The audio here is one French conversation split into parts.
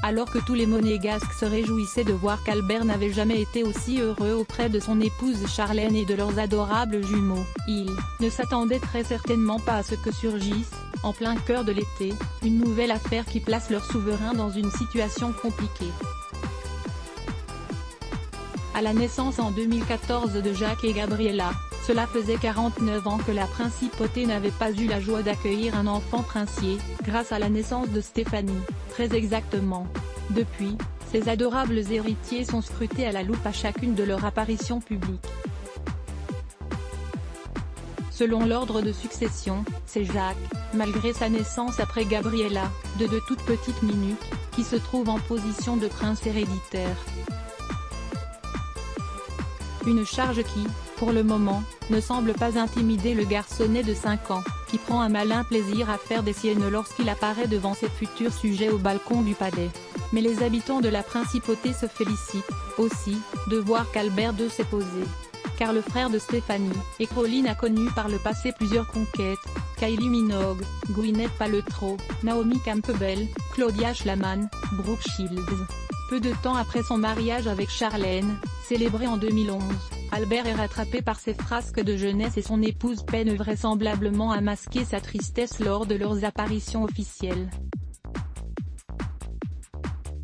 Alors que tous les monégasques se réjouissaient de voir qu'Albert n'avait jamais été aussi heureux auprès de son épouse Charlène et de leurs adorables jumeaux, ils ne s'attendaient très certainement pas à ce que surgisse, en plein cœur de l'été, une nouvelle affaire qui place leur souverain dans une situation compliquée. À la naissance en 2014 de Jacques et Gabriella, cela faisait 49 ans que la principauté n'avait pas eu la joie d'accueillir un enfant princier, grâce à la naissance de Stéphanie, très exactement. Depuis, ces adorables héritiers sont scrutés à la loupe à chacune de leurs apparitions publiques. Selon l'ordre de succession, c'est Jacques, malgré sa naissance après Gabriella, de toutes petites minutes, qui se trouve en position de prince héréditaire. Une charge qui, pour le moment, ne semble pas intimider le garçonnet de 5 ans, qui prend un malin plaisir à faire des siennes lorsqu'il apparaît devant ses futurs sujets au balcon du palais. Mais les habitants de la principauté se félicitent, aussi, de voir qu'Albert II s'est posé. Car le frère de Stéphanie et Caroline a connu par le passé plusieurs conquêtes, Kylie Minogue, Gwyneth Paltrow, Naomi Campbell, Claudia Schlamann, Brooke Shields. Peu de temps après son mariage avec Charlène, célébré en 2011, Albert est rattrapé par ses frasques de jeunesse et son épouse peine vraisemblablement à masquer sa tristesse lors de leurs apparitions officielles.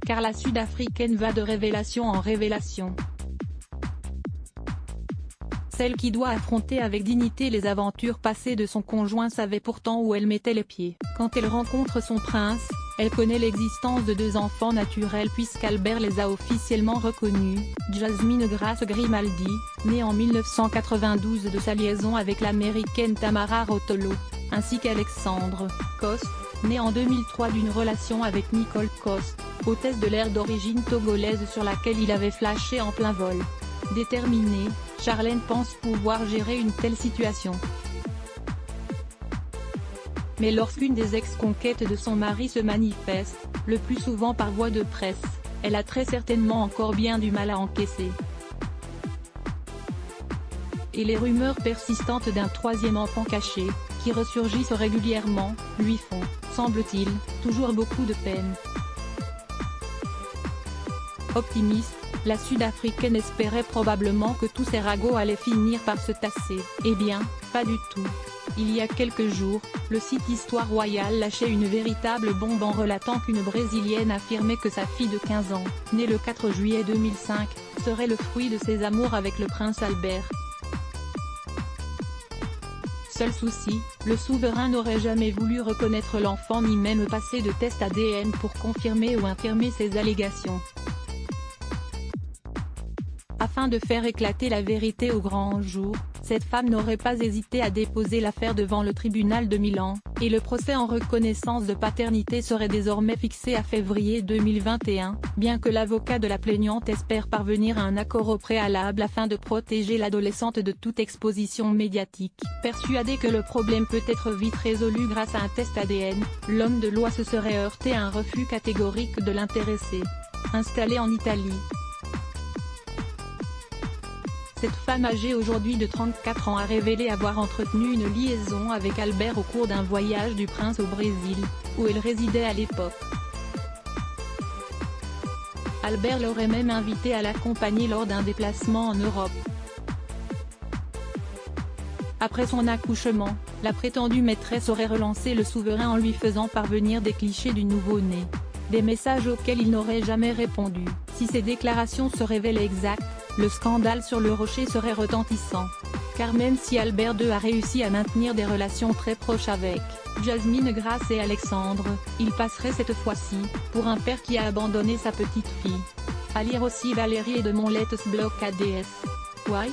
Car la Sud-Africaine va de révélation en révélation. Celle qui doit affronter avec dignité les aventures passées de son conjoint savait pourtant où elle mettait les pieds. Quand elle rencontre son prince, elle connaît l'existence de 2 enfants naturels puisqu'Albert les a officiellement reconnus, Jasmine Grace Grimaldi, née en 1992 de sa liaison avec l'américaine Tamara Rotolo, ainsi qu'Alexandre Coste, né en 2003 d'une relation avec Nicole Coste, hôtesse de l'air d'origine togolaise sur laquelle il avait flashé en plein vol. Déterminée, Charlène pense pouvoir gérer une telle situation. Mais lorsqu'une des ex-conquêtes de son mari se manifeste, le plus souvent par voie de presse, elle a très certainement encore bien du mal à encaisser. Et les rumeurs persistantes d'un 3e enfant caché, qui ressurgissent régulièrement, lui font, semble-t-il, toujours beaucoup de peine. Optimiste, la Sud-Africaine espérait probablement que tous ces ragots allaient finir par se tasser. Eh bien, pas du tout. Il y a quelques jours, le site Histoire Royale lâchait une véritable bombe en relatant qu'une Brésilienne affirmait que sa fille de 15 ans, née le 4 juillet 2005, serait le fruit de ses amours avec le prince Albert. Seul souci, le souverain n'aurait jamais voulu reconnaître l'enfant ni même passer de test ADN pour confirmer ou infirmer ces allégations. Afin de faire éclater la vérité au grand jour, cette femme n'aurait pas hésité à déposer l'affaire devant le tribunal de Milan, et le procès en reconnaissance de paternité serait désormais fixé à février 2021, bien que l'avocat de la plaignante espère parvenir à un accord au préalable afin de protéger l'adolescente de toute exposition médiatique. Persuadé que le problème peut être vite résolu grâce à un test ADN, l'homme de loi se serait heurté à un refus catégorique de l'intéressé. Installé en Italie. Cette femme âgée aujourd'hui de 34 ans a révélé avoir entretenu une liaison avec Albert au cours d'un voyage du prince au Brésil, où elle résidait à l'époque. Albert l'aurait même invité à l'accompagner lors d'un déplacement en Europe. Après son accouchement, la prétendue maîtresse aurait relancé le souverain en lui faisant parvenir des clichés du nouveau-né. Des messages auxquels il n'aurait jamais répondu. Si ces déclarations se révèlent exactes, le scandale sur le rocher serait retentissant. Car même si Albert II a réussi à maintenir des relations très proches avec Jasmine Grace et Alexandre, il passerait cette fois-ci pour un père qui a abandonné sa petite fille. À lire aussi Valérie et de Monlettes Bloc ADS. Why?